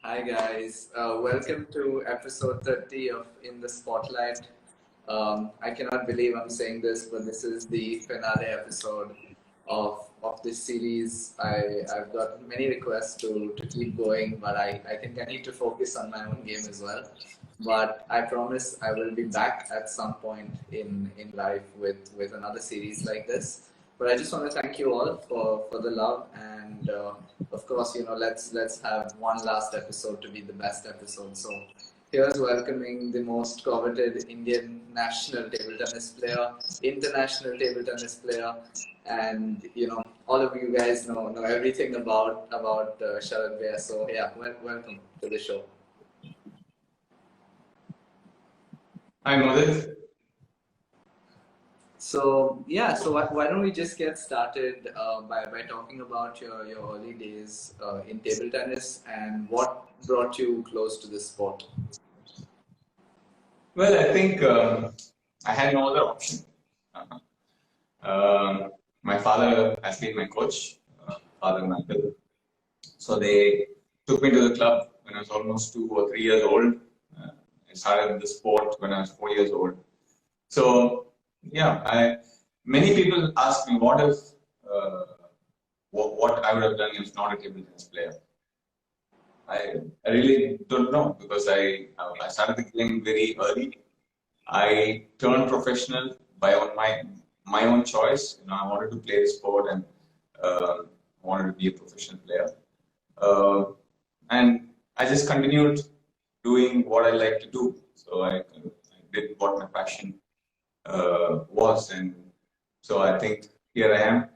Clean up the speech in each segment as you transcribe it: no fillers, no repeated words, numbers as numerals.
Hi guys, welcome to episode 30 of In the Spotlight. I cannot believe I'm saying this, but this is the finale episode of this series. I've got many requests to keep going, but I think I need to focus on my own game as well. But I promise I will be back at some point in life with another series like this. But I just want to thank you all for the love and of course, let's have one last episode to be the best episode. So here's welcoming the most coveted Indian national table tennis player, international table tennis player, and all of you guys know everything about Sharath Bhaiya. So yeah, welcome to the show. Hi, Moses. So yeah, so why don't we just get started by talking about your early days in table tennis and what brought you close to this sport? Well, I think I had no other option. My father has been my coach, father and uncle. So they took me to the club when I was almost 2 or 3 years old. I started the sport when I was 4 years old. So yeah, many people ask me what if what I would have done if not a table tennis player. I really don't know because I started the game very early. I turned professional by my own choice. I wanted to play the sport and wanted to be a professional player. And I just continued doing what I like to do. So I did what my passion was, and so I think here I am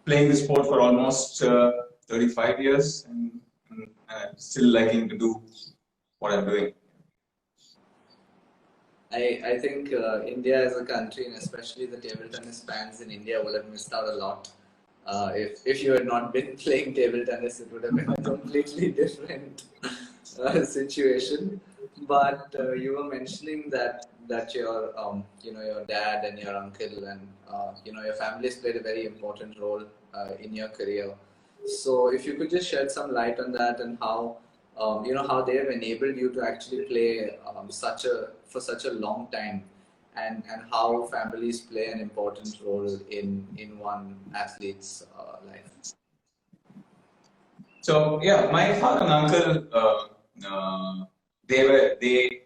playing the sport for almost 35 years and still liking to do what I'm doing. I think India as a country, and especially the table tennis fans in India, would have missed out a lot. If you had not been playing table tennis, it would have been a completely different situation. But you were mentioning that your your dad and your uncle and your families played a very important role in your career. So if you could just shed some light on that and how how they have enabled you to actually play for such a long time, and how families play an important role in one athlete's life. So yeah, my father and uncle they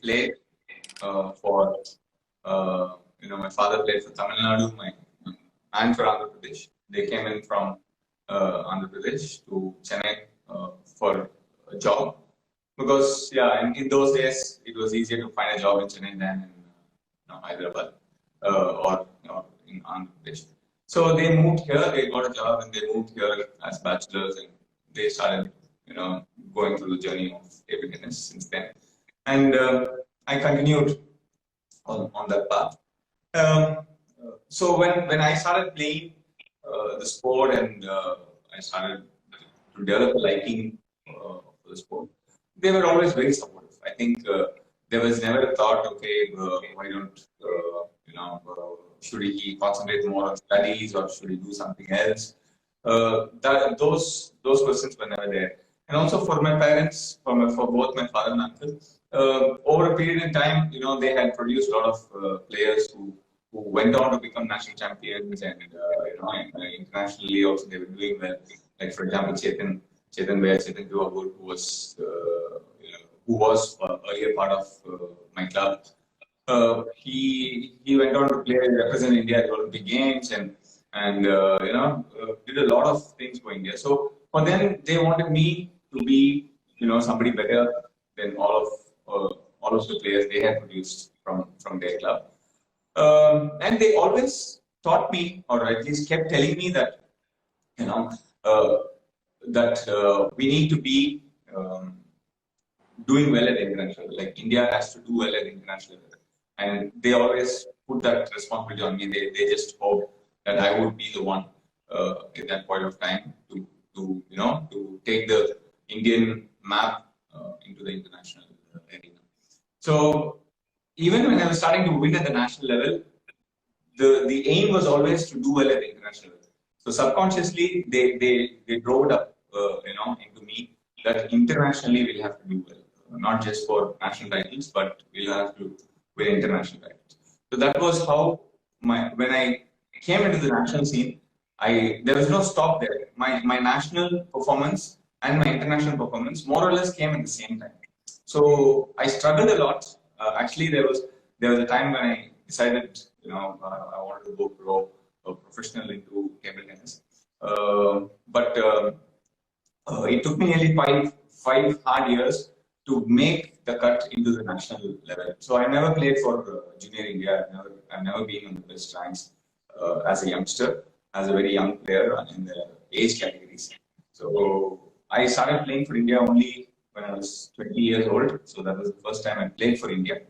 played for my father played for Tamil Nadu, and for Andhra Pradesh. They came in from Andhra Pradesh to Chennai for a job because in those days it was easier to find a job in Chennai than in Hyderabad or in Andhra Pradesh. So they moved here, they got a job and they moved here as bachelors, and they started going through the journey of table tennis since then. And I continued on that path. So when I started playing the sport and I started to develop a liking for the sport, they were always very supportive. I think there was never a thought, okay, why don't should he concentrate more on studies or should he do something else? Those questions were never there. And also for my parents, for both my father and uncle, over a period in time, they had produced a lot of players who went on to become national champions, and internationally also they were doing well. Like for example, Chetan Bhaiya, who was earlier part of my club. He went on to play represent India at the Olympic Games and did a lot of things for India. So for them, they wanted me to be somebody better than all of the players they had produced from their club. And they always taught me, or at least kept telling me that we need to be doing well at international level. Like India has to do well at international level, and they always put that responsibility on me. They just hoped that I would be the one at that point of time to take the Indian map into the international arena. So even when I was starting to win at the national level, the aim was always to do well at the international level. So subconsciously they drove it up into me that internationally we'll have to do well, not just for national titles, but we'll have to win international titles. So that was how when I came into the national scene, there was no stop there. My national performance and my international performance more or less came at the same time. So I struggled a lot. Actually, there was a time when I decided, I wanted to go pro or professional into table tennis. But it took me nearly five hard years to make the cut into the national level. So I never played for Junior India. I've never been on the best ranks as a youngster, as a very young player in the age categories. So I started playing for India only when I was 20 years old. So that was the first time I played for India.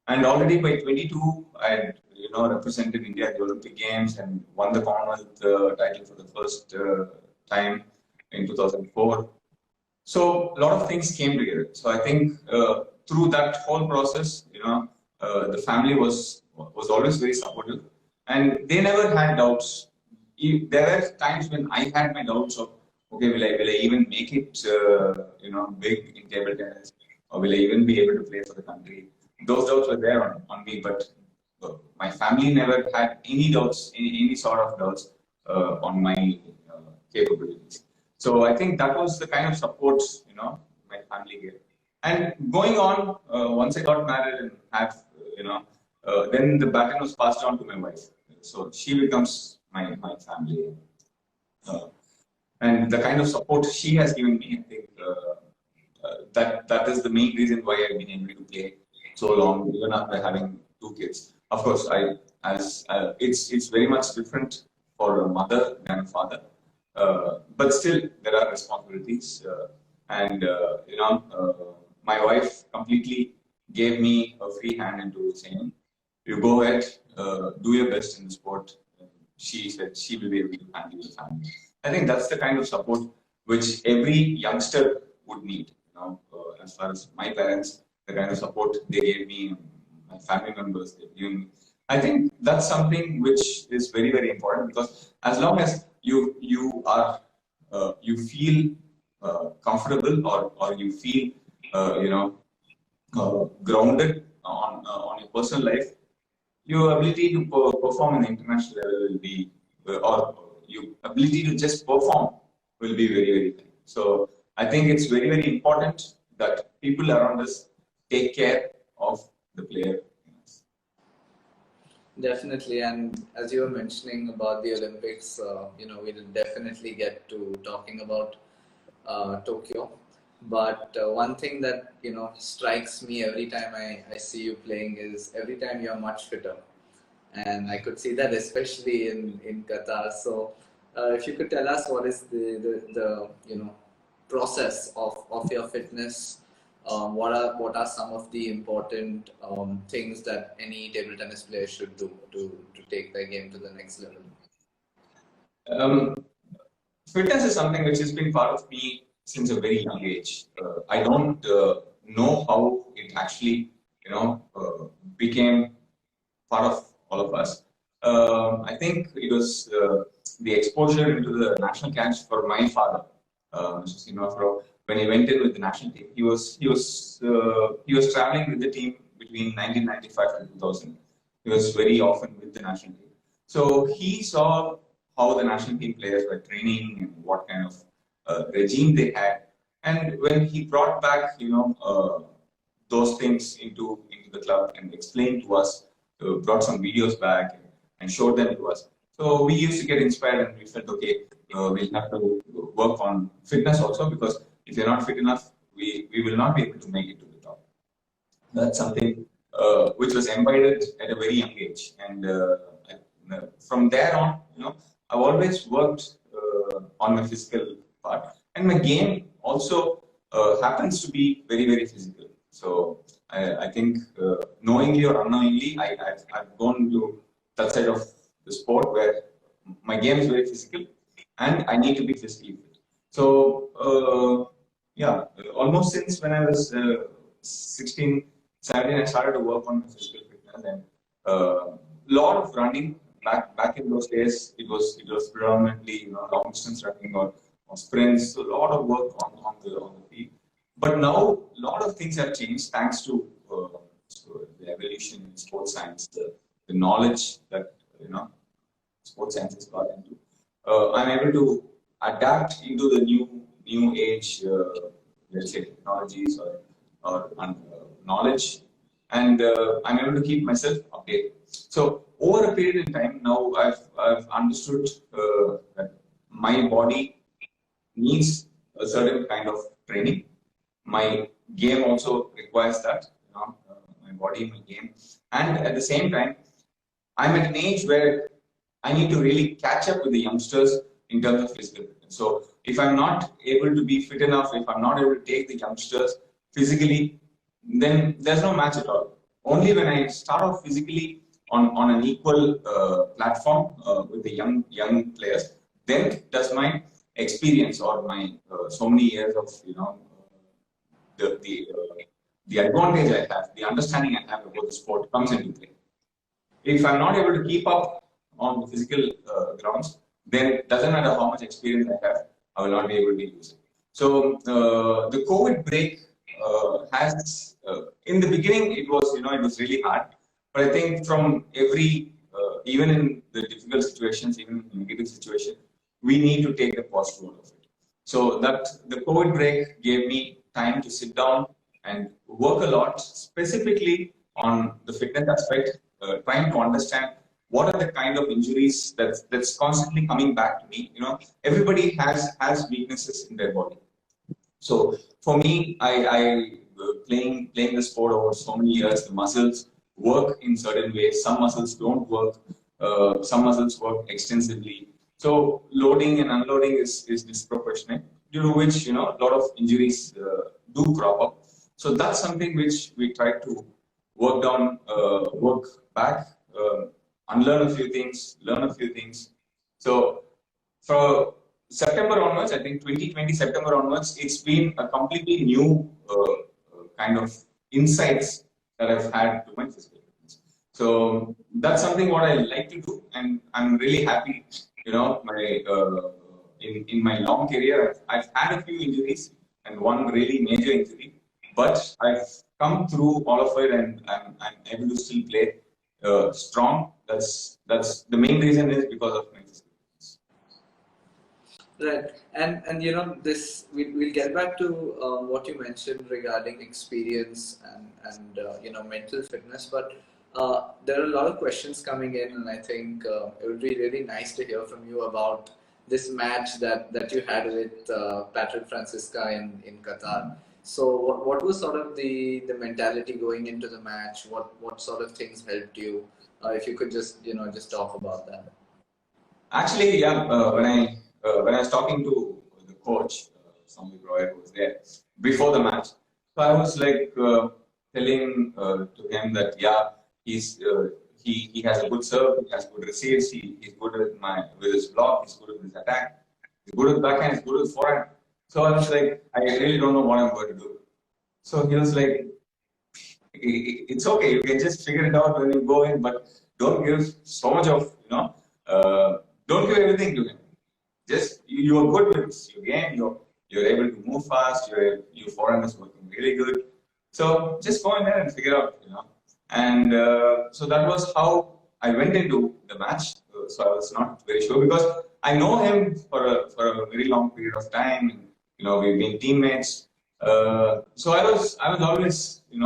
And already by 22, I had represented India at the Olympic Games and won the Commonwealth title for the first time in 2004. So a lot of things came together. So I think through that whole process, the family was always very supportive, and they never had doubts. There were times when I had my doubts of, okay, will I even make it, big in table tennis, or will I even be able to play for the country? Those doubts were there on me, but my family never had any doubts, any sort of doubts on my capabilities. So I think that was the kind of support, my family gave. And going on, once I got married and had, then the baton was passed on to my wife. So she becomes my family. And the kind of support she has given me, I think that is the main reason why I've been able to play so long, even after having 2 kids. Of course, it's very much different for a mother than a father. But still, there are responsibilities, my wife completely gave me a free hand into saying, "You go ahead, do your best in the sport." She said she will be able to handle the family. I think that's the kind of support which every youngster would need. As far as my parents, the kind of support they gave me, my family members they've given me. I think that's something which is very, very important, because as long as you are you feel comfortable, or you feel grounded on your personal life, your ability to perform in the international level will be, or your ability to just perform will be very, very high. So I think it's very, very important that people around us take care of the player. Definitely, and as you were mentioning about the Olympics, we'll definitely get to talking about Tokyo. But one thing that strikes me every time I see you playing is every time you're much fitter, and I could see that especially in Qatar. So if you could tell us what is the process of your fitness. What are some of the important things that any table tennis player should do to take their game to the next level? Fitness is something which has been part of me since a very young age. I don't know how it actually, became part of all of us. I think it was the exposure into the national catch for my father, Mr. Srinivasrao. When he went in with the national team, he was traveling with the team between 1995 to 2000. He was very often with the national team. So he saw how the national team players were training and what kind of regime they had. And when he brought back, those things into the club and explained to us, brought some videos back and showed them to us. So we used to get inspired, and we felt, okay, we'll have to work on fitness also, because if you're not fit enough, we will not be able to make it to the top. That's something which was embodied at a very young age. And from there on, I've always worked on my physical part. And my game also happens to be very, very physical. So I think knowingly or unknowingly, I've gone to that side of the sport where my game is very physical and I need to be physically fit. So almost since when I was 16, 17, I started to work on my physical fitness, and lot of running. Back in those days, it was predominantly long distance running or sprints, a lot of work on the field. But now a lot of things have changed thanks to the evolution in sports science, the knowledge that sports science has got into. I'm able to adapt into the new age, let's say technologies or knowledge, and I'm able to keep myself updated. So over a period in time, now I've understood that my body needs a certain kind of training. My game also requires that, my body, my game, and at the same time, I'm at an age where I need to really catch up with the youngsters in terms of physical fitness. So if I'm not able to be fit enough, if I'm not able to take the youngsters physically, then there's no match at all. Only when I start off physically on an equal platform with the young players, then does my experience or my so many years of the advantage I have, the understanding I have about the sport comes into play. If I'm not able to keep up on the physical grounds, then it doesn't matter how much experience I have, I will not be able to use it. So the COVID break has, in the beginning, it was really hard. But I think from every, even in the difficult situations, even in negative situations, we need to take the positive out of it. So that the COVID break gave me time to sit down and work a lot, specifically on the fitness aspect, trying to understand what are the kind of injuries that's constantly coming back to me. Everybody has weaknesses in their body. So for me, I playing the sport over so many years, the muscles work in certain ways. Some muscles don't work. Some muscles work extensively. So loading and unloading is disproportionate, due to which a lot of injuries do crop up. So that's something which we try to work back, unlearn a few things, learn a few things. So for September onwards, I think 2020 September onwards, it's been a completely new kind of insights that I've had to my physical fitness. So that's something what I like to do, and I'm really happy. My in my long career, I've had a few injuries and one really major injury, but I've come through all of it, and I'm able to still play strong. That's the main reason is because of my physical fitness. Right, and this we'll get back to what you mentioned regarding experience and mental fitness, but there are a lot of questions coming in, and I think it would be really nice to hear from you about this match that you had with Patrick Francisca in Qatar. So what was sort of the mentality going into the match? What sort of things helped you? If you could just talk about that. Actually, yeah, when I was talking to the coach, Samir Roy, who was there before the match, so I was like telling to him that he has a good serve, he has good receives, he's good with his block, he's good with his attack, he's good with backhand, he's good with forehand. So I was like, I really don't know what I'm going to do. So he was like, it's okay, you can just figure it out when you go in, but don't give so much of don't give everything to him. Just you are good with your game. You're able to move fast. Your forehand is working really good. So just go in there and figure out, And so that was how I went into the match. So I was not very sure because I know him for a very long period of time. And, we've been teammates. So I was always, I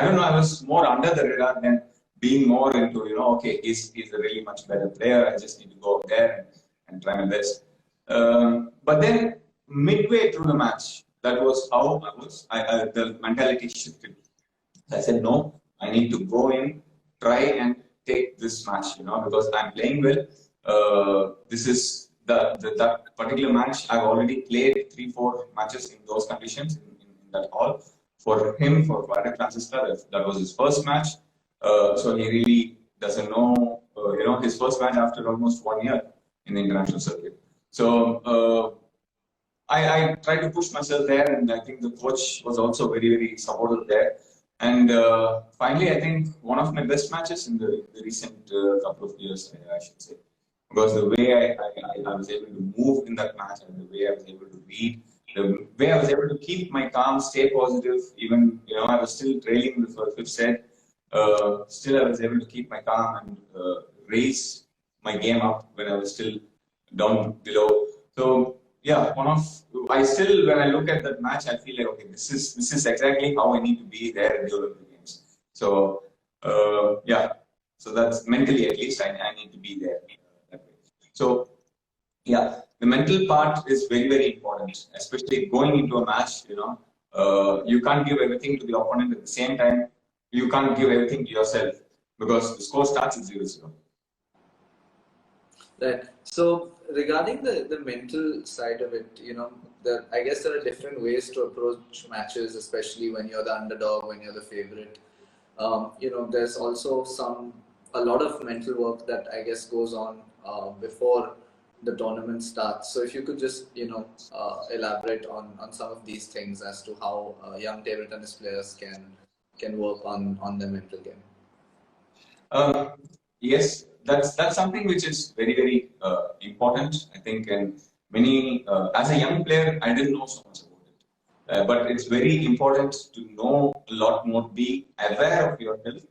don't know. I was more under the radar than being more into, okay, he's a really much better player. I just need to go out there and try my best. But then midway through the match, that was how the mentality shifted. I said, no, I need to go in, try and take this match, because I'm playing well. This is that particular match. I've already played 3-4 matches in those conditions in that hall. For him, for Patrick Francisca, that was his first match. So he really doesn't know, his first match after almost 1 year in the international circuit. So I tried to push myself there, and I think the coach was also very, very supportive there. And finally, I think one of my best matches in the recent couple of years, I should say, because the way I was able to move in that match, and the way I was able to read, the way I was able to keep my calm, stay positive, even I was still trailing in the fifth set. Still, I was able to keep my calm and raise my game up when I was still down below. So yeah, I still, when I look at that match, I feel like, okay, this is exactly how I need to be there in the Olympic Games. So yeah, so that's mentally, at least I need to be there that way. So yeah, the mental part is very, very important, especially going into a match. You can't give everything to the opponent at the same time. You can't give everything to yourself, because the score starts at 0-0. Right. So regarding the mental side of it, I guess there are different ways to approach matches, especially when you're the underdog, when you're the favorite. There's also a lot of mental work that I guess goes on before the tournament starts. So if you could just, elaborate on some of these things as to how young table tennis players can work on their mental game. Yes, that's something which is very, very important, I think. And many, as a young player, I didn't know so much about it. But it's very important to know a lot more, be aware of your health,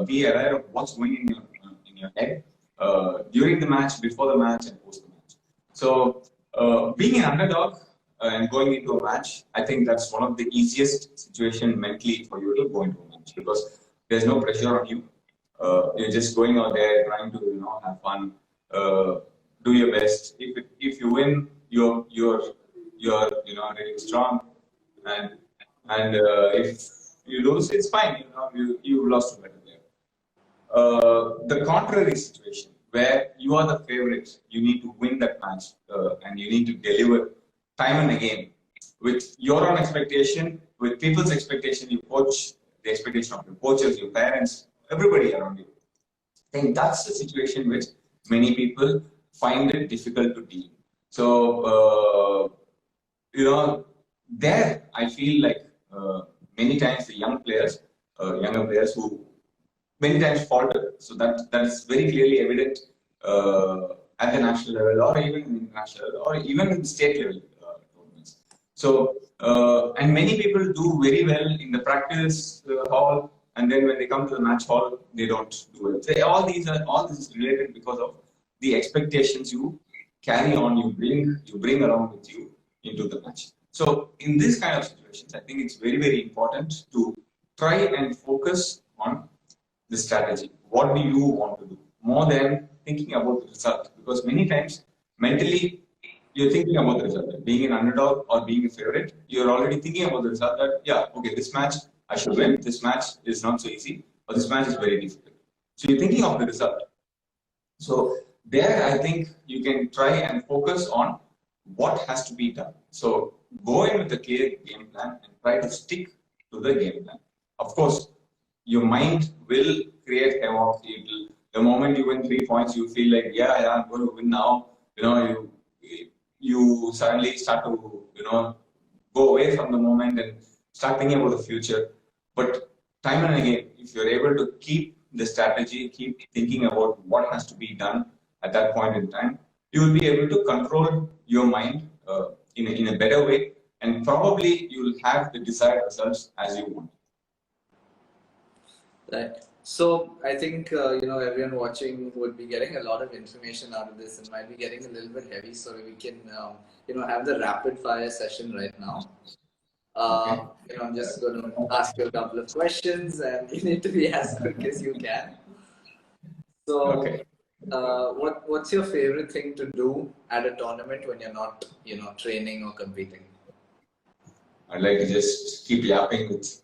be aware of what's going in your head during the match, before the match, and post the match. So, being an underdog and going into a match, I think that's one of the easiest situation mentally for you to go into a match, because there's no pressure on you. You're just going out there trying to have fun, do your best. If you win, you're really strong, and if you lose, it's fine. You lost to better player. The contrary situation, where you are the favorite, you need to win that match, and you need to deliver time and again with your own expectation, with people's expectation, you coach, the expectation of your coaches, your parents, everybody around you. I think that's the situation which many people find it difficult to deal. So, there I feel like many times the younger players who many times falter. So that is very clearly evident at the national level, or even in the international level, or even in the state level tournaments. So, and many people do very well in the practice hall, and then when they come to the match hall, they don't do it. All this is related because of the expectations you carry on, you bring around with you into the match. So in this kind of situations, I think it's very, very important to try and focus on the strategy. What do you want to do, more than thinking about the result? Because many times mentally you're thinking about the result. Being an underdog or being a favorite, you're already thinking about the result, that yeah, okay, this match I should win, this match is not so easy, or this match is very difficult. So you're thinking of the result. So there I think you can try and focus on what has to be done. So go in with a clear game plan and try to stick to the game plan. Of course, your mind will create havoc. The moment you win 3 points, you feel like, yeah, I'm going to win now. You suddenly start to, go away from the moment and start thinking about the future. But time and again, if you're able to keep the strategy, keep thinking about what has to be done at that point in time, you will be able to control your mind in a better way, and probably you will have the desired results as you want. Right. So I think everyone watching would be getting a lot of information out of this, and might be getting a little bit heavy. So we can have the rapid fire session right now. I'm just going to ask you a couple of questions, and you need to be as quick as you can. So, okay. What's your favorite thing to do at a tournament when you're not, training or competing? I'd like to just keep yapping with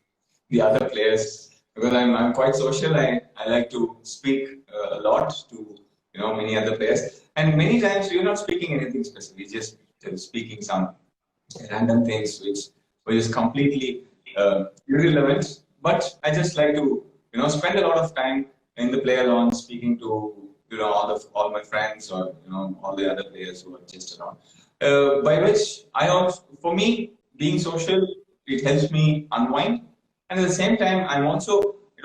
the other players, because I'm quite social. I like to speak a lot to many other players, and many times we're not speaking anything specific. We're just speaking some random things which is completely irrelevant. But I just like to spend a lot of time in the player launch, speaking to all my friends, or all the other players who are just around. By which for me, being social, it helps me unwind, and at the same time, it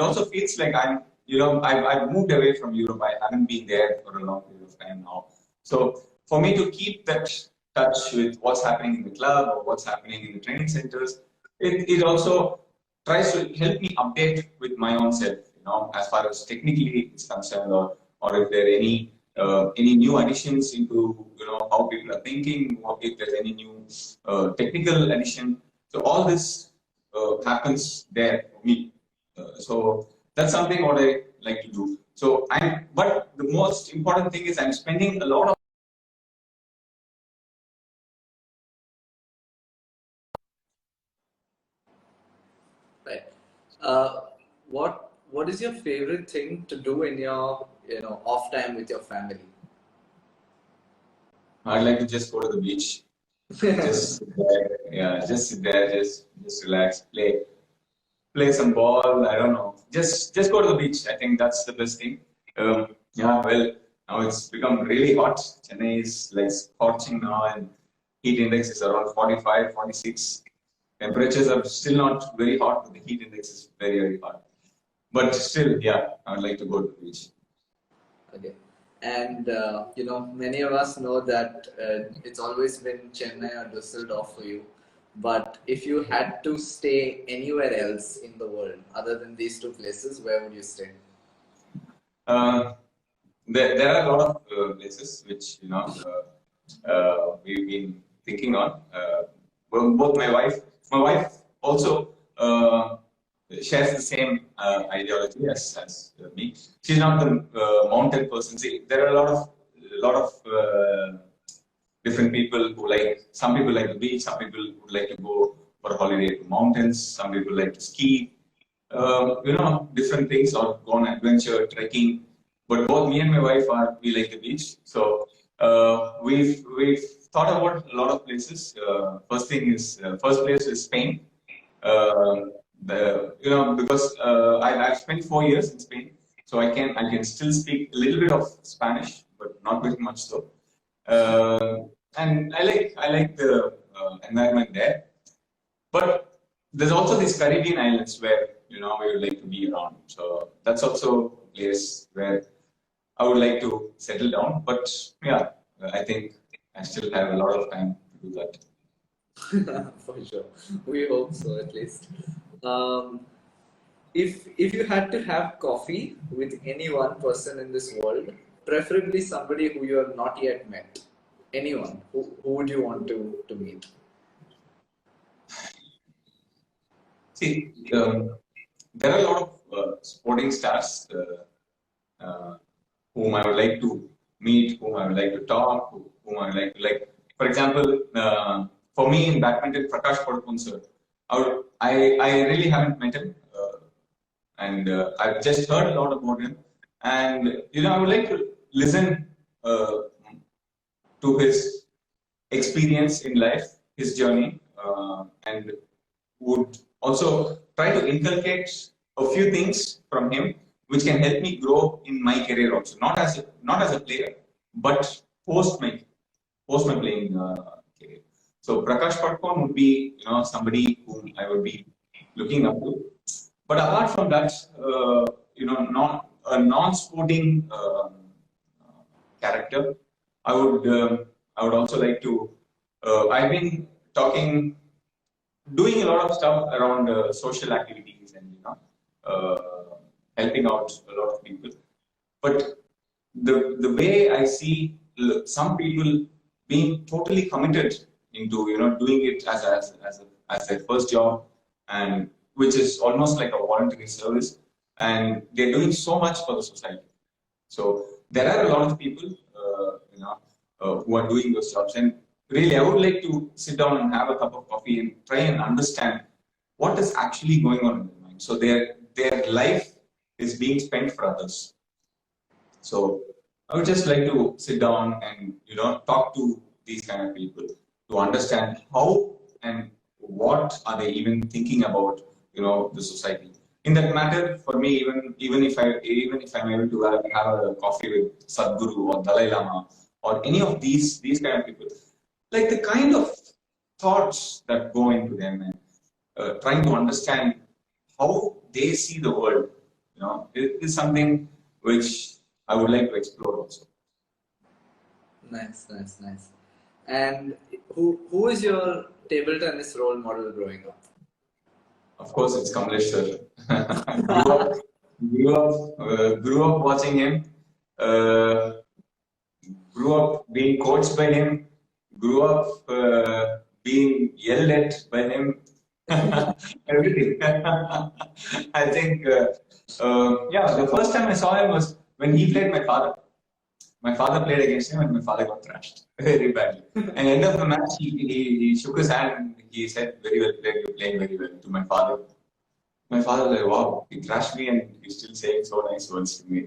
also feels like I'm I've moved away from Europe. I haven't been there for a long period of time now. So for me to keep that touch with what's happening in the club or what's happening in the training centers, it also tries to help me update with my own self, as far as technically it's concerned, or if there are any new additions into how people are thinking, or if there's any new technical addition. So all this happens there for me. So that's something what I like to do. So but the most important thing is I'm spending a lot of. Right. What is your favorite thing to do in your off time with your family? I'd like to just go to the beach, just sit there, just sit there, just relax, play some ball. I don't know, just go to the beach. I think that's the best thing. Well, now it's become really hot. Chennai is like scorching now, and heat index is around 45, 46. Temperatures are still not very hot, but the heat index is very, very hot. But still, I would like to go to the beach. Okay. And many of us know that it's always been Chennai or Dusseldorf for you. But if you had to stay anywhere else in the world other than these two places, where would you stay? There are a lot of places which we've been thinking on. Both my wife also shares the same ideology as me. She's not the mountain person. See, there are a lot of different people who like. Some people like the beach. Some people would like to go for a holiday to mountains. Some people like to ski. Different things, or go on adventure, trekking. But both me and my wife we like the beach. So we've thought about a lot of places. First place is Spain. Because I've spent 4 years in Spain, so I can still speak a little bit of Spanish, but not very much so. And I like the environment there. But there's also these Caribbean islands where we would like to be around. So that's also a place where I would like to settle down. But I think I still have a lot of time to do that. For sure, we hope so at least. If you had to have coffee with any one person in this world, preferably somebody who you have not yet met, anyone, who would you want to meet? See, there are a lot of sporting stars whom I would like to meet, whom I would like to talk, whom I would like to like. For example, for me in badminton, Prakash Padukone sir, I really haven't met him, and I've just heard a lot about him, and I would like to listen to his experience in life, his journey, and would also try to inculcate a few things from him which can help me grow in my career also, not as a player, but post my playing career. So Prakash Padukone would be somebody whom I would be looking up to. But apart from that, not a non-sporting character, I would also like to. I've been doing a lot of stuff around social activities and helping out a lot of people. But the way I see some people being totally committed into doing it as their first job, and which is almost like a voluntary service, and they're doing so much for the society. So there are a lot of people who are doing those jobs, and really I would like to sit down and have a cup of coffee and try and understand what is actually going on in their mind. So their life is being spent for others. So I would just like to sit down and talk to these kind of people to understand how and what are they even thinking about the society. In that matter, for me, even if I'm able to have a coffee with Sadhguru or Dalai Lama or any of these kind of people, like the kind of thoughts that go into them and trying to understand how they see the world it is something which I would like to explore also. Nice. And who is your table tennis role model growing up? Of course, it's Kamlesh sir. grew up watching him. Uh, Grew up being coached by him. Grew up being yelled at by him. Everything. I think, the first time I saw him was when he played my father. My father played against him and my father got thrashed very badly. And end of the match, he shook his hand and he said, "Very well played, you're playing very well," to my father. My father was like, "Wow, he thrashed me and he's still saying so nice words to me."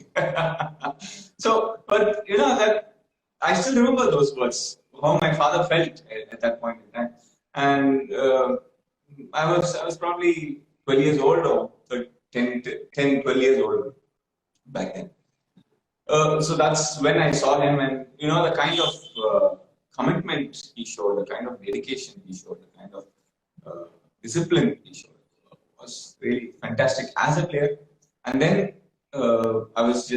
So, but that I still remember those words, how my father felt at that point in time. And I was probably 12 years old or 10, 12 years old back then. So that's when I saw him, and the kind of commitment he showed, the kind of dedication he showed, the kind of discipline he showed was really fantastic as a player. And then I was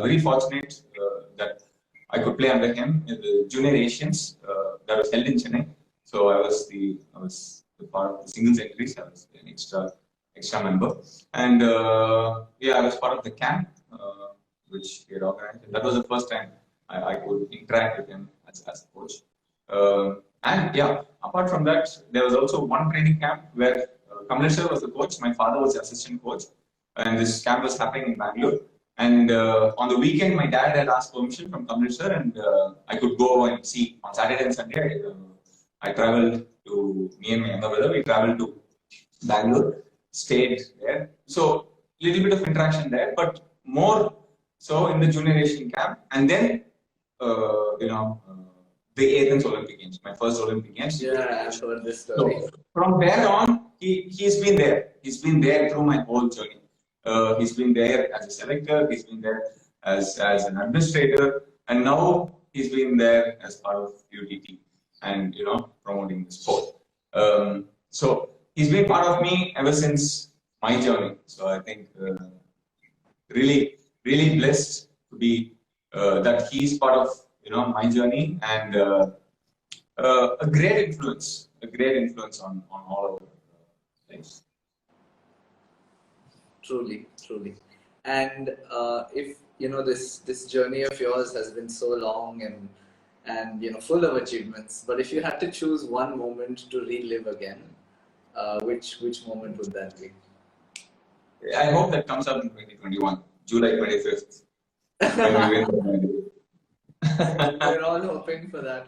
very fortunate that I could play under him in the Junior Asians that was held in Chennai. So I was the part of the singles entries. I was an extra member, and I was part of the camp which he had organized. And that was the first time I could interact with him as a coach. Apart from that, there was also one training camp where Kamlesh sir was the coach, my father was the assistant coach, and this camp was happening in Bangalore. And on the weekend, my dad had asked permission from Kamlesh sir, and I could go and see. On Saturday and Sunday, I traveled to, me and my younger brother, we traveled to Bangalore, stayed there. So, little bit of interaction there, but more so in the Junior Asian camp. And then, the Athens Olympic Games, my first Olympic Games. Yeah, I've heard this story. So, from there on, he's been there. He's been there through my whole journey. He's been there as a selector, he's been there as an administrator, and now he's been there as part of UTT and promoting the sport. So he's been part of me ever since my journey. So I think really blessed to be that he's part of my journey, and a great influence on all of our things. Truly. And if this journey of yours has been so long and full of achievements, but if you had to choose one moment to relive again, which moment would that be? I hope that comes up in 2021, July 25th, when we win the medal. We're all hoping for that.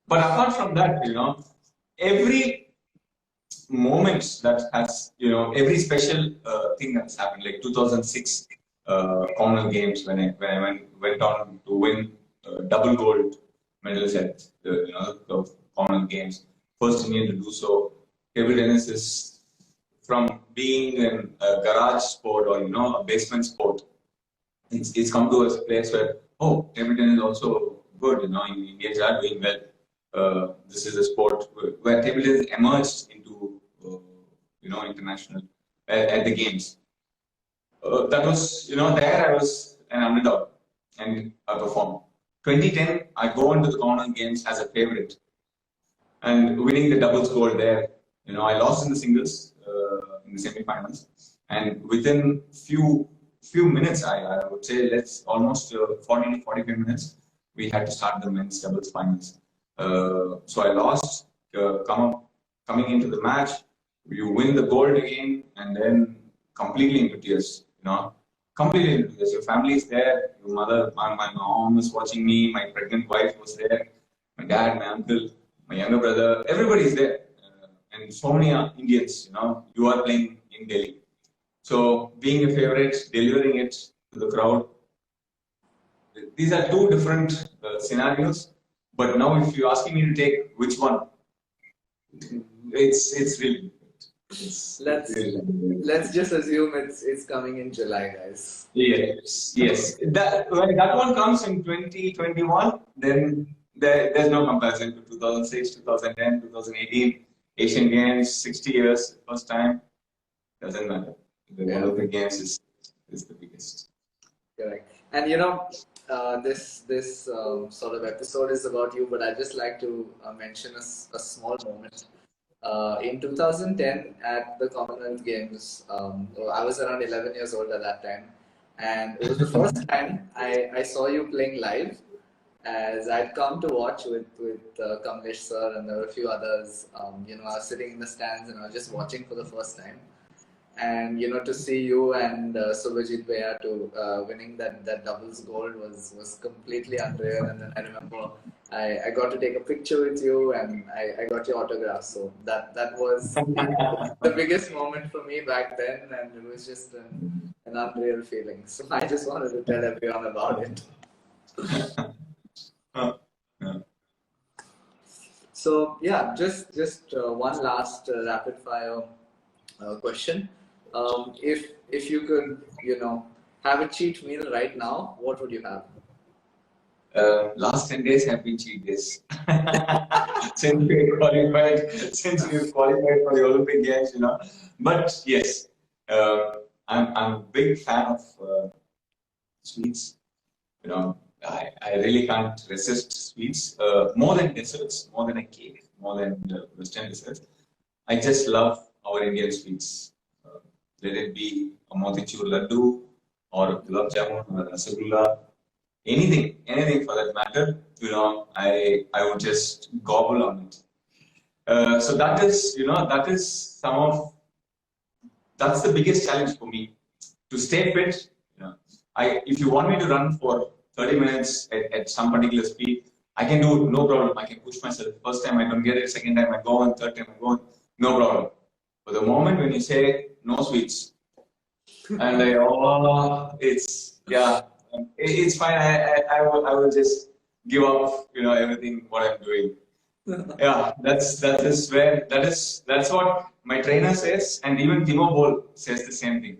But apart from that, every moments that has, every special thing that's happened, like 2006 Commonwealth Games when I went on to win double gold medals at the Commonwealth Games, first Indian to do so. Table tennis is from being a garage sport or a basement sport. It's come to a place where table tennis is also good. Indians are doing well. This is a sport where table tennis emerged into international at the games. That was there I was an underdog and I performed. 2010 I go into the Commonwealth Games as a favorite and winning the doubles gold there. I lost in the singles in the semi-finals, and within few minutes, I would say almost 40 to 45 minutes, we had to start the men's doubles finals. So I lost. Coming into the match, you win the gold again, and then completely into tears. Completely into tears. Your family is there. Your mother, my mom was watching me. My pregnant wife was there. My dad, my uncle, my younger brother. Everybody is there. And so many Indians, you are playing in Delhi. So being a favorite, delivering it to the crowd, these are two different scenarios. But now if you're asking me to take which one, it's really different. Let's just assume it's coming in July, guys. Yes. When that one comes in 2021, then there's no comparison to 2006, 2010, 2018. Asian Games, 60 years, first time. doesn't matter. The Olympic Games is the biggest. Correct. And this sort of episode is about you, but I just like to mention a small moment. In 2010 at the Commonwealth Games, I was around 11 years old at that time, and it was the first time I saw you playing live. As I'd come to watch with Kamlesh sir, and there were a few others. I was sitting in the stands and I was just watching for the first time. And to see you and Subhajit Bhaiya to winning that doubles gold was completely unreal. And then I remember I got to take a picture with you and I got your autograph. So that was the biggest moment for me back then, and it was just an unreal feeling. So I just wanted to tell everyone about it. So yeah, just one last rapid fire question. If you could, have a cheat meal right now, what would you have? Last 10 days have been cheat days. since we qualified for the Olympic Games, But yes, I'm a big fan of sweets. I really can't resist sweets. More than desserts, more than a cake, more than Western desserts. I just love our Indian sweets. Let it be a motichur laddu or a gulab jamun or a rasagulla, anything for that matter. I would just gobble on it. So that's the biggest challenge for me to stay fit. If you want me to run for 30 minutes at some particular speed, I can do it, no problem. I can push myself. First time I don't get it, second time I go on, third time I go on, no problem. But the moment when you say no sweets, and it's fine. I will just give up, everything what I'm doing. Yeah, that's what my trainer says, and even Timo Boll says the same thing.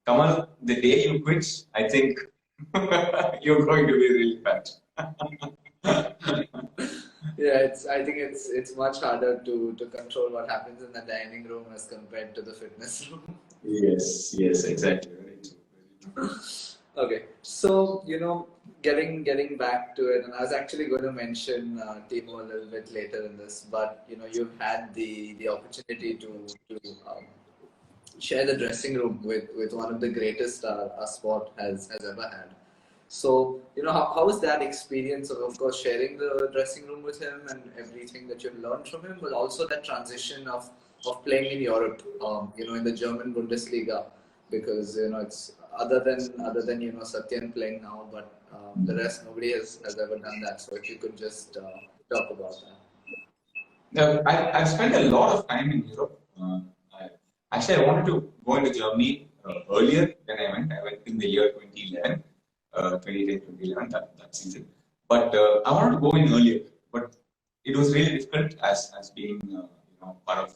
Kamal, the day you quit, I think you're going to be really fat. Yeah, I think it's much harder to control what happens in the dining room as compared to the fitness room. Yes, exactly. Okay, so getting back to it, and I was actually going to mention Timo a little bit later in this, but you've had the opportunity to share the dressing room with one of the greatest our sport has ever had. So, how was that experience of course, sharing the dressing room with him and everything that you've learned from him, but also that transition of playing in Europe, in the German Bundesliga, because, it's other than Satyan playing now, but the rest, nobody has ever done that. So if you could just talk about that. I've spent a lot of time in Europe. I wanted to go into Germany earlier than I went. I went in the year 2011. 2010-2011 that season. But I wanted to go in earlier, but it was really difficult as being part of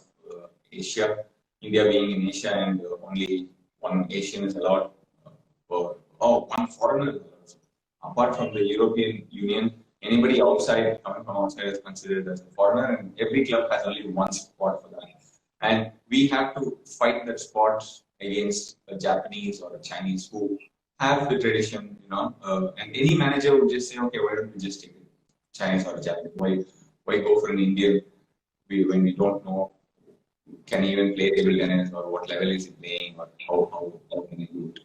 Asia, India being in Asia, and only one Asian is allowed, one foreigner is allowed. Apart from the European Union, anybody coming from outside is considered as a foreigner, and every club has only one spot for that. And we have to fight that spot against a Japanese or a Chinese who have the tradition, and any manager would just say, okay, why don't we just take a Chinese or a Japanese? Why go for an Indian when we don't know can he even play table tennis, or what level is he playing, or how can he do it?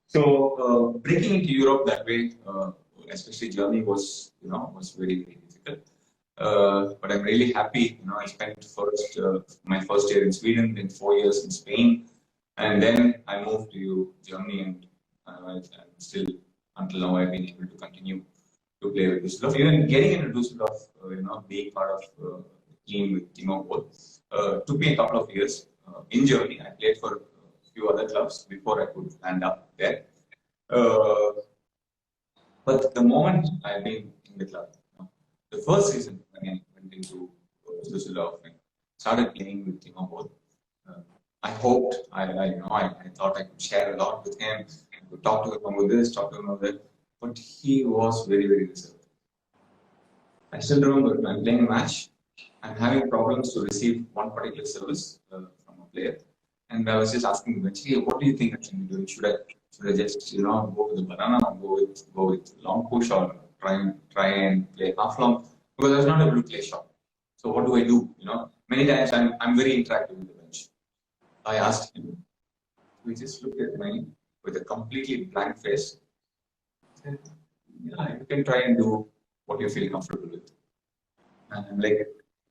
So breaking into Europe that way, especially Germany, was very, very difficult. But I'm really happy. I spent my first year in Sweden, then 4 years in Spain, and then I moved to Germany, and still until now I've been able to continue to play with Düsseldorf. Even getting into Düsseldorf, being part of the team with Timo Boll, took me a couple of years. In Germany, I played for a few other clubs before I could land up there. But the moment I've been in the club, the first season when I went into Düsseldorf and started playing with Timo Boll, I hoped, I thought I could share a lot with him. I could talk to him about this, talk to him about that. But he was very, very reserved. I still remember I'm playing a match. I'm having problems to receive one particular service from a player. And I was just asking the bench, hey, what do you think I should be doing? Should I just go with the banana or go with long push or try and play half long? Because I was not able to play short. So what do I do? Many times I'm very interactive with the bench. I asked him. We just looked at me with a completely blank face. I said, yeah, you can try and do what you feel comfortable with. And I'm like,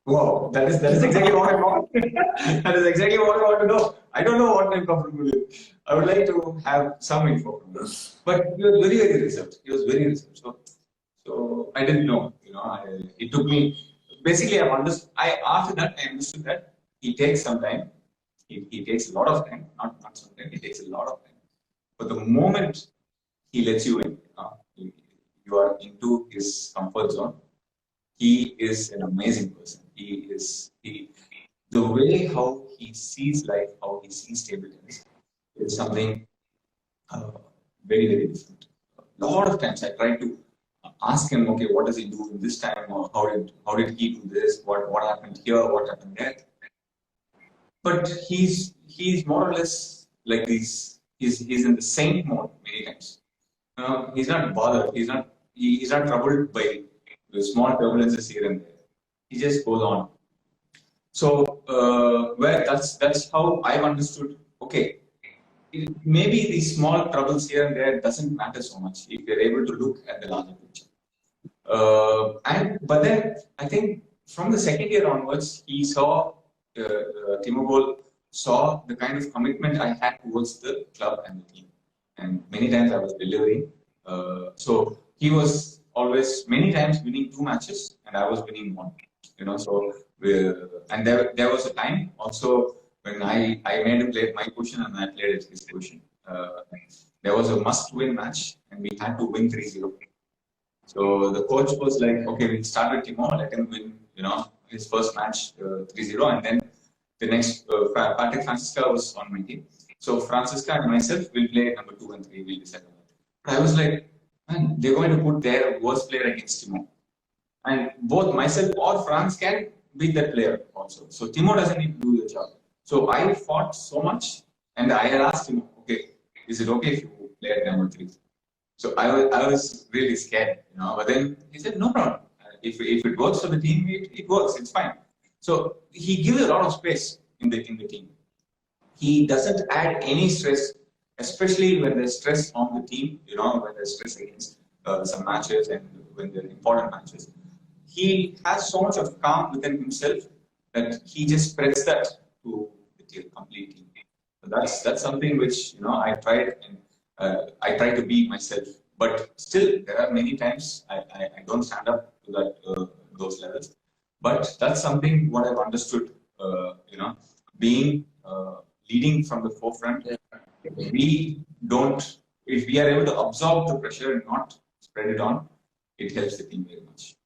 wow, that is exactly what I want. That is exactly what I want to know. I don't know what I'm comfortable with. I would like to have some info from him. But he was very, very reserved. He was very reserved. So I didn't know. It took me. Basically, after that I understood that he takes some time. He takes a lot of time. Not some time. He takes a lot of time. But the moment he lets you in, you are into his comfort zone. He is an amazing person. The way how he sees life, how he sees table tennis, is something very, very different. A lot of times I try to ask him, okay, what does he do in this time, or how did he do this? What happened here? What happened there? But he's more or less like this. He's in the same mode many times. He's not bothered. He's not troubled by the small turbulences here and there. He just goes on. So that's how I've understood. Okay, maybe these small troubles here and there doesn't matter so much if you're able to look at the larger picture. But then I think from the second year onwards, he saw Timo Boll saw the kind of commitment I had towards the club and the team, and many times I was delivering. So he was always many times winning 2 matches, and I was winning 1. And there was a time also when I made him play my position and I played at his position. There was a must-win match, and we had to win 3-0. So the coach was like, okay, we'll start with Timo, let him win, his first match 3-0, and then the next, Patrick Francisca was on my team. So Francisca and myself will play number 2 and 3, we'll decide on that. I was like, man, they're going to put their worst player against Timo. And both myself or Franz can beat that player also. So Timo doesn't need to do the job. So I fought so much, and I asked him, okay, is it okay if you play at number 3? So I was really scared, But then he said, no problem. If it works for the team, it works. It's fine. So he gives a lot of space in the team. He doesn't add any stress, especially when there's stress on the team. When there's stress against some matches and when they're important matches. He has so much of calm within himself that he just spreads that to the complete team. So that's something which I tried and I try to be myself. But still, there are many times I don't stand up to those levels. But that's something what I've understood. Being leading from the forefront. If we are able to absorb the pressure and not spread it on, it helps the team very much.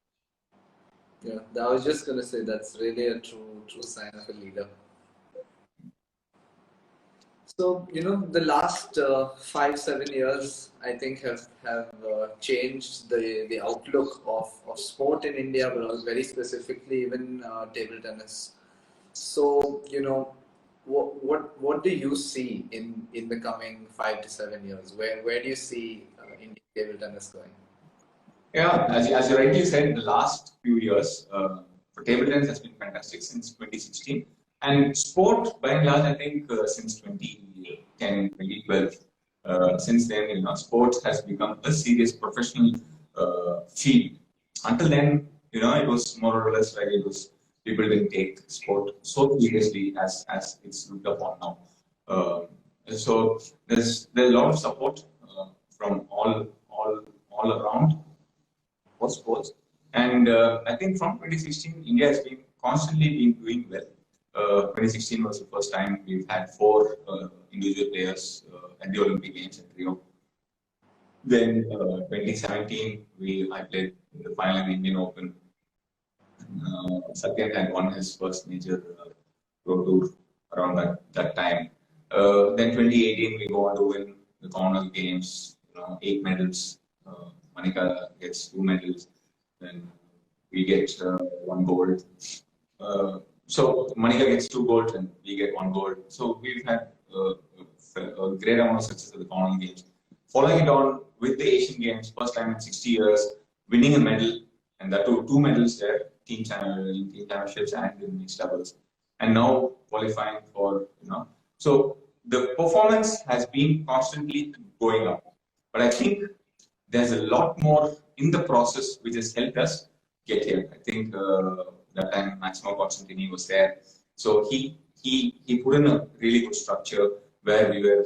Yeah, I was just going to say that's really a true sign of a leader. So, the last 5-7 years, I think have changed the outlook of sport in India, but very specifically even table tennis. So, what do you see in the coming 5 to 7 years? Where do you see Indian table tennis going? Yeah, as you rightly said, the last few years for table tennis has been fantastic since 2016, and sport by and large, I think since 2010, 2012. Since then, sports has become a serious professional field. Until then, it was more or less like it was. People didn't take sport so seriously as it's looked upon now. So there's a lot of support from all around for sports, and I think from 2016, India has been constantly doing well. 2016 was the first time we've had 4 individual players at the Olympic Games at Rio. Then 2017, I played in the final in the Indian Open. Satyan had won his first major pro tour around that time. Then 2018, we go on to win the Commonwealth Games, 8 medals. Manika gets 2 medals. Then we get 1 gold. so Manika gets 2 golds and we get 1 gold. So we've had a great amount of success at the Commonwealth Games. Following it on with the Asian Games, first time in 60 years, winning a medal, and that too 2 medals there, team championships and in mixed doubles, and now qualifying for So the performance has been constantly going up, but I think there's a lot more in the process which has helped us get here. I think that time Maximo Constantini was there, so he put in a really good structure where we were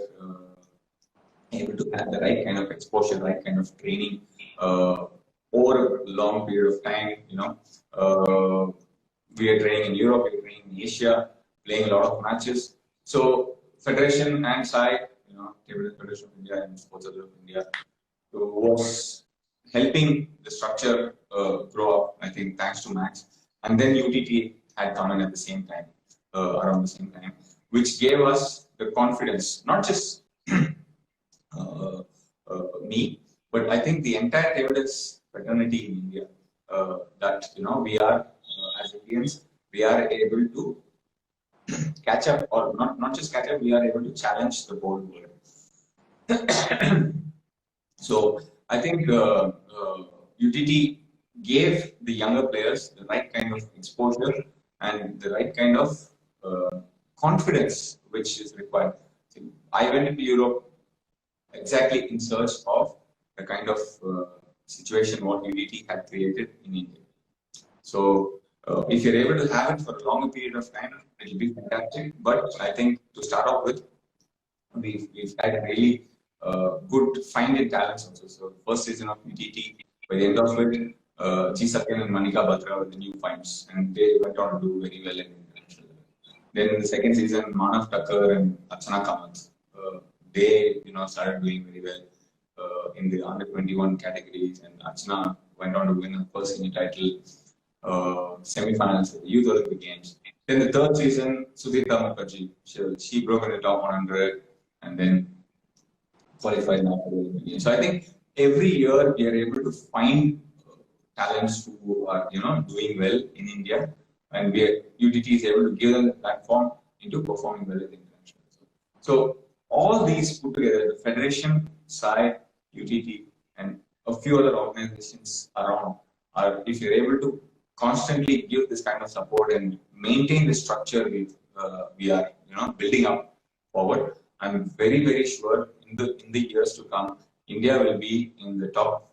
able to have the right kind of exposure, right kind of training over a long period of time. We are training in Europe, we are training in Asia, playing a lot of matches. So Federation and SAI, Table Federation of India and Sports Authority of India, was helping the structure grow up, I think, thanks to Max. And then UTT had come in at the same time, around the same time, which gave us the confidence, not just me, but I think the entire table tennis fraternity in India, that we are, as Indians, we are able to catch up, or not just catch up, we are able to challenge the whole world. So I think UTT gave the younger players the right kind of exposure and the right kind of confidence which is required. I went into Europe exactly in search of the kind of situation what UTT had created in India. So if you're able to have it for a longer period of time, it will be fantastic. But I think to start off with, we've had really good find-in talents also. So first season of UTT, by the end of it, G. Satyan and Manika Batra were the new finds, and they went on to do very well in international level. Then in the second season, Manav Thakur and Achanta Kamal, they started doing very well in the under 21 categories, and Archana went on to win her first senior title, semi-finals at the Youth Olympic Games. Then the third season, Sudhita Mukherjee, she broke in the top 100 and then qualified now for the Olympic Games. So I think every year we are able to find talents who are doing well in India, and UTT is able to give them the platform into performing well in the international. So all these put together, the Federation, SAI, UTT, and a few other organizations around, if you're able to constantly give this kind of support and maintain the structure we are building up forward, I'm very, very sure in the years to come, India will be in the top.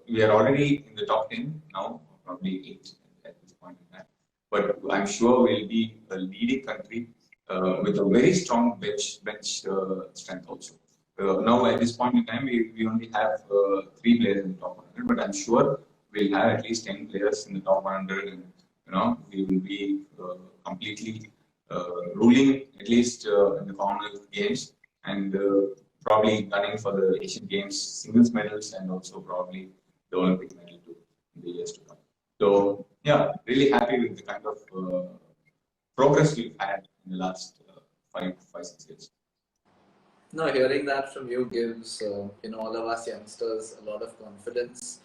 We are already in the top 10 now, probably 8 at this point in time. But I'm sure we'll be a leading country with a very strong bench strength also. Now at this point in time, we only have 3 players in the top 100, but I'm sure we'll have at least 10 players in the top 100, and we will be completely ruling at least in the Commonwealth Games, and probably gunning for the Asian Games singles medals and also probably the Olympic medal too in the years to come. So yeah, really happy with the kind of progress we've had in the last 5-6 years. No, hearing that from you gives all of us youngsters a lot of confidence.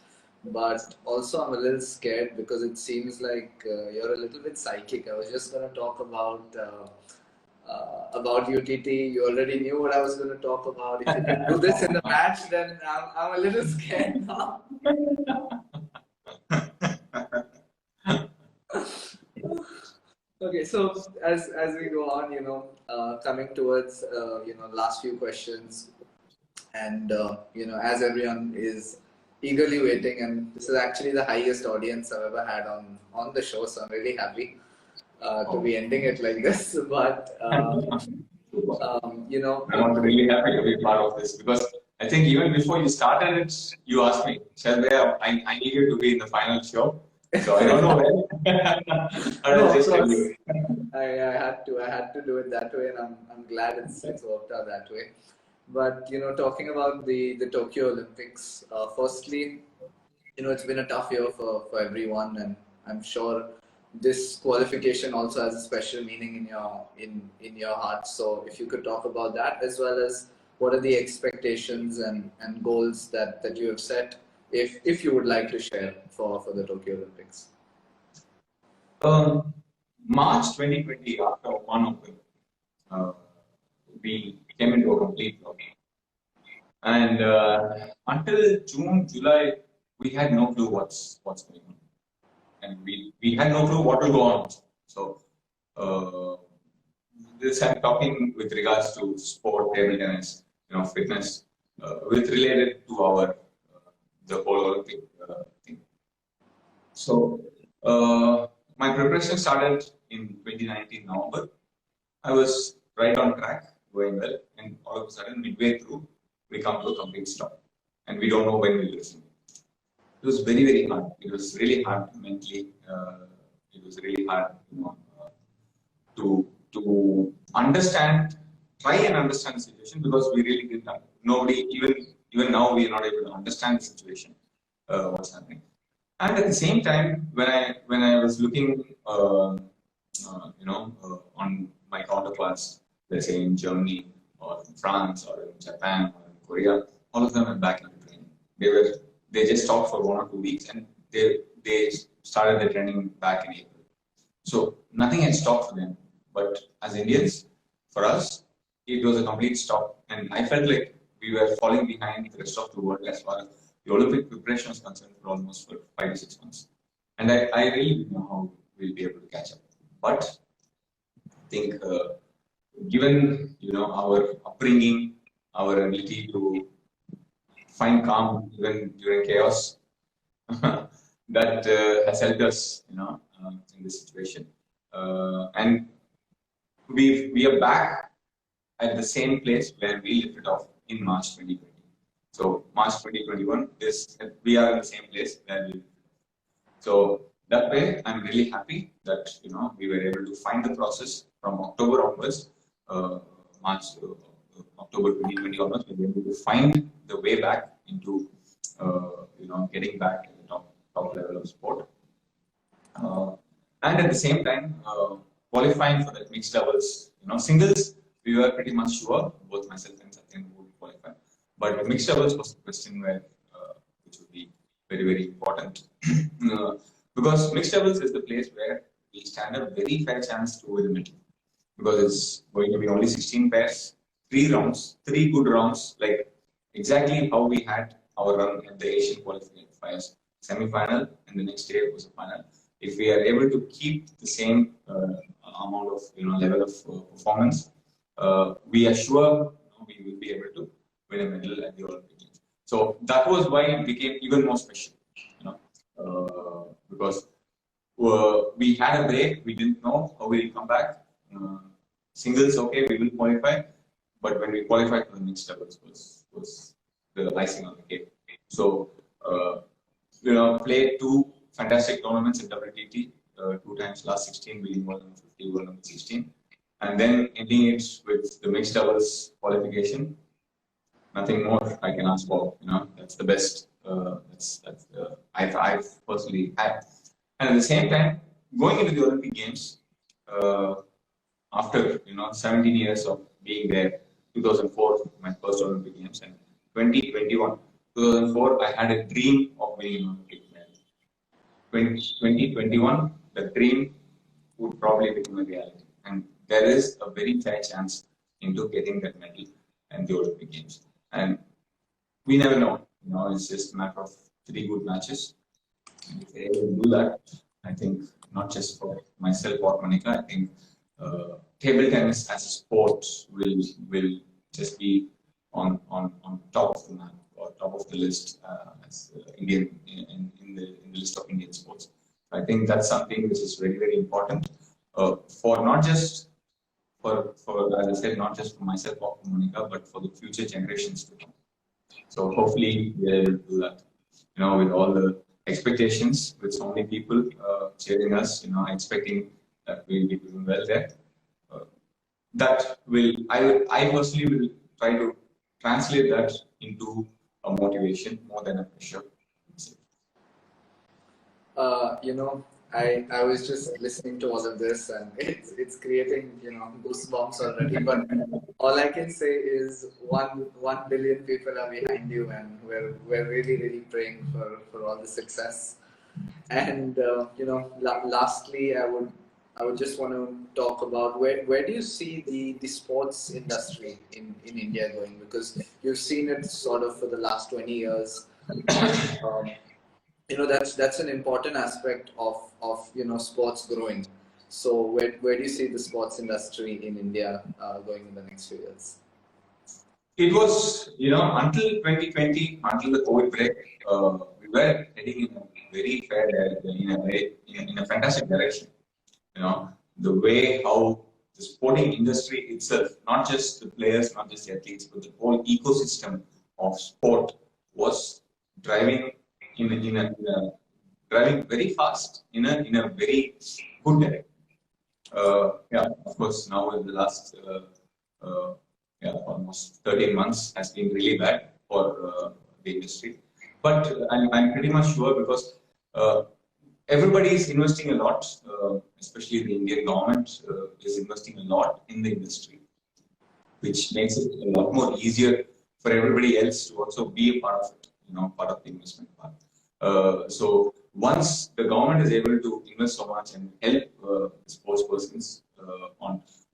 But also I'm a little scared because it seems like you're a little bit psychic. I was just going to talk about UTT. You already knew what I was going to talk about. If you can do this in the match, then I'm a little scared now. Okay, so as we go on, coming towards last few questions, and as everyone is eagerly waiting, and this is actually the highest audience I've ever had on the show, so I'm really happy to be ending it like this. But I'm really happy to be part of this, because I think even before you started it, you asked me, Shalvaya, I need you to be in the final show. So I don't know when. I had to do it that way, and I'm glad it's worked out that way. But talking about the Tokyo Olympics, firstly, it's been a tough year for everyone, and I'm sure this qualification also has a special meaning in your heart. So if you could talk about that, as well as what are the expectations and goals that you have set, if you would like to share for the Tokyo Olympics. March 2020, after one open, we came into a complete lockdown. And until June, July, we had no clue what's going on, and we had no clue what will go on. So this I'm talking with regards to sport, table tennis, fitness, with related to our the whole Olympic thing. So my preparation started in 2019 November. I was right on track, going well, and all of a sudden, midway through, we come to a complete stop, and we don't know when we'll resume. It was very, very hard. It was really hard mentally. It was really hard, to understand, try and understand the situation, because we really didn't. Nobody, even now, we are not able to understand the situation, what's happening. And at the same time, when I was looking, on my counterparts, let's say in Germany or in France or in Japan or in Korea, all of them were back into training. They just stopped for 1 or 2 weeks, and they started their training back in April. So nothing had stopped for them. But as Indians, for us, it was a complete stop, and I felt like we were falling behind the rest of the world as far as the Olympic preparation was concerned for almost 5 to 6 months. And I really didn't know how we'll be able to catch up. But I think, given our upbringing, our ability to find calm even during chaos, that has helped us, in this situation. And we are back at the same place where we lifted off in March 2020. So March 2021 we are in the same place where we lifted off. So that way, I'm really happy that we were able to find the process from October onwards, October 2020 onwards. We were able to find the way back into getting back to the top level of sport. And at the same time, qualifying for the mixed doubles, singles, we were pretty much sure, both myself and Satyan would qualify. But mixed doubles was the question which would be very, very important. Because mixed doubles is the place where we stand a very fair chance to win the medal. Because it's going to be only 16 pairs, 3 rounds, 3 good rounds, like exactly how we had our run at the Asian qualifiers, semi-final, and the next day was a final. If we are able to keep the same amount of level of performance, we are sure we will be able to win a medal at the Olympic Games. So that was why it became even more special, because we had a break. We didn't know how we will come back. Singles, okay, we will qualify, but when we qualified for the mixed doubles was the icing on the cake. So played 2 fantastic tournaments in WTT, 2 times last 16, winning 150, 116, and then ending it with the mixed doubles qualification. Nothing more I can ask for. That's the best. I've personally had. And at the same time, going into the Olympic Games, after 17 years of being there, 2004 my first Olympic Games, and 2021, 2004 I had a dream of winning an Olympic medal. 2021, the dream would probably become a reality, and there is a very fair chance into getting that medal and the Olympic Games. And we never know. It's just a matter of 3 good matches. And if they do that, I think not just for myself or Monica, I think table tennis as a sport will just be on top of the map or top of the list as Indian in the list of Indian sports. I think that's something which is very, very important for not just for as I said, not just for myself or for Monica, but for the future generations to come. So hopefully we are able to do that. With all the expectations, with so many people cheering us, expecting that we'll be doing well there. That will, I personally will try to translate that into a motivation more than a pressure. I was just listening to all of this, and it's creating goosebumps already. But all I can say is 1 billion people are behind you, and we're really, really praying for all the success. And lastly, I would I would just want to talk about where do you see the sports industry in India going? Because you've seen it sort of for the last 20 years, and that's an important aspect of sports growing. So where do you see the sports industry in India going in the next few years? It was, until 2020, until the COVID break, we were heading in a very fair direction, in a fantastic direction. The way how the sporting industry itself, not just the players, not just the athletes, but the whole ecosystem of sport was driving driving very fast in a very good direction. Yeah, of course, now in the last almost 13 months has been really bad for the industry. But I'm pretty much sure because everybody is investing a lot, especially the Indian government is investing a lot in the industry, which makes it a lot more easier for everybody else to also be a part of it, part of the investment part. So once the government is able to invest so much and help sports persons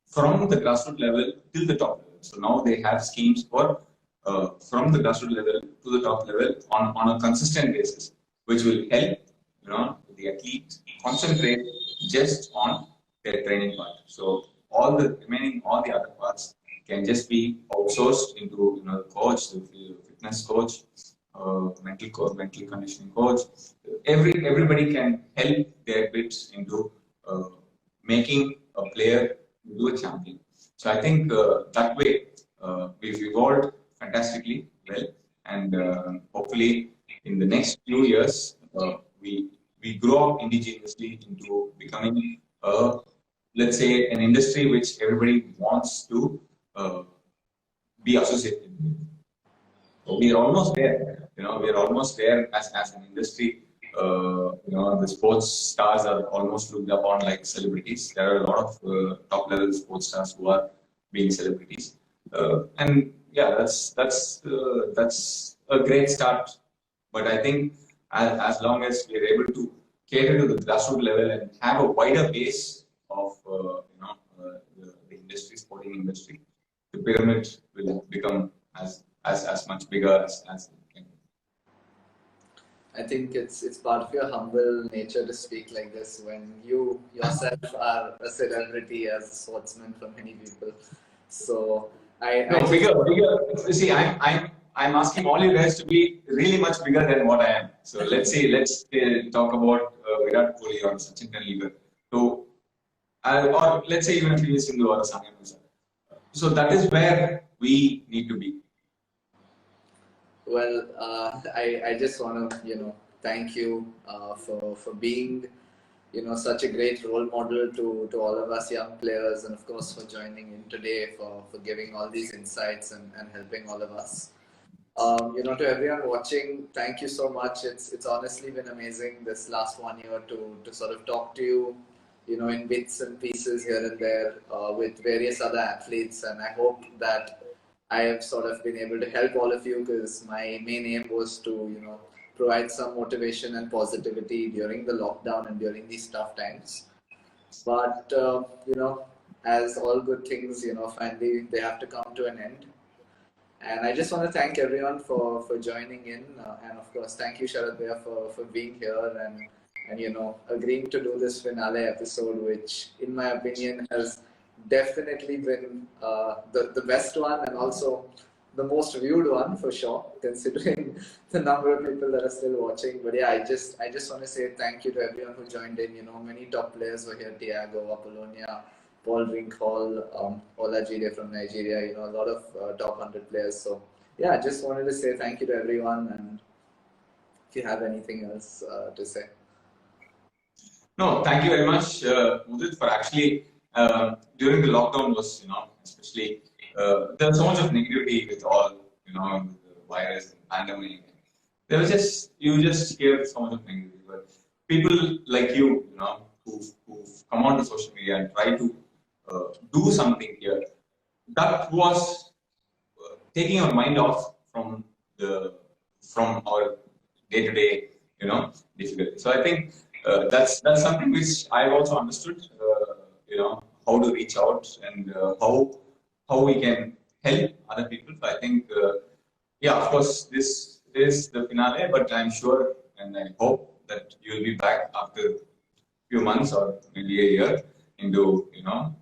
from the grassroots level till the top level. So now they have schemes for from the grassroots level to the top level on a consistent basis, which will help the athlete concentrate just on their training part. So all the other parts can just be outsourced into the coach, the fitness coach, mental conditioning coach. Everybody can help their bits into making a player into a champion. So I think that way we've evolved fantastically well, and hopefully in the next few years we grow up indigenously into becoming let's say an industry which everybody wants to be associated with. So we are almost there. We are almost there as an industry. The sports stars are almost looked upon like celebrities. There are a lot of top level sports stars who are being celebrities, and yeah, that's a great start. But I think as long as we are able to cater to the grassroots level and have a wider base of the industry, sporting industry, the pyramid will become as much bigger as it can. I think it's part of your humble nature to speak like this when you yourself are a celebrity as a sportsman for many people. So bigger. You see, I'm asking all you guys to be really much bigger than what I am. So let's talk about Virat Kohli or Sachin Tendulkar. So, or let's say even PV Sindhu or Sania Mirza. So that is where we need to be. Well, I just want to thank you for being such a great role model to all of us young players, and of course for joining in today, for giving all these insights and helping all of us. To everyone watching, thank you so much. It's honestly been amazing this last 1 year to sort of talk to you, in bits and pieces here and there with various other athletes, and I hope that I have sort of been able to help all of you, because my main aim was to provide some motivation and positivity during the lockdown and during these tough times. But as all good things, finally they have to come to an end. And I just want to thank everyone for joining in, and of course thank you Sharath for being here and agreeing to do this finale episode, which in my opinion has definitely been the best one, and also the most viewed one for sure, considering the number of people that are still watching. But yeah, I just want to say thank you to everyone who joined in. Many top players were here: Thiago, Apollonia, Paul Rinkhall, Olajide from Nigeria. A lot of top 100 players. So yeah, I just wanted to say thank you to everyone. And if you have anything else to say. No, thank you very much, Mudit, for actually during the lockdown was especially. There was so much of negativity with all, the virus and pandemic. There was you just hear so much of negativity. But people like you, who've come onto social media and try to do something here, that was taking our mind off from our day-to-day, difficulty. So I think that's something which I've also understood how to reach out and how we can help other people. So I think, yeah, of course, this is the finale, but I'm sure and I hope that you'll be back after a few months or maybe a year into,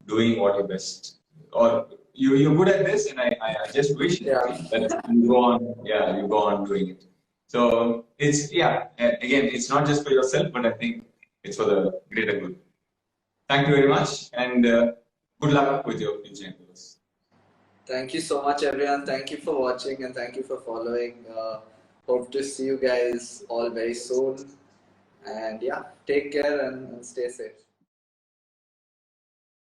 doing what you're best. Or you're good at this, and I just wish that you go on doing it. So it's, again, it's not just for yourself, but I think it's for the greater good. Thank you very much, and good luck with your future endeavors. Thank you so much, everyone. Thank you for watching and thank you for following. Hope to see you guys all very soon. And yeah, take care and stay safe.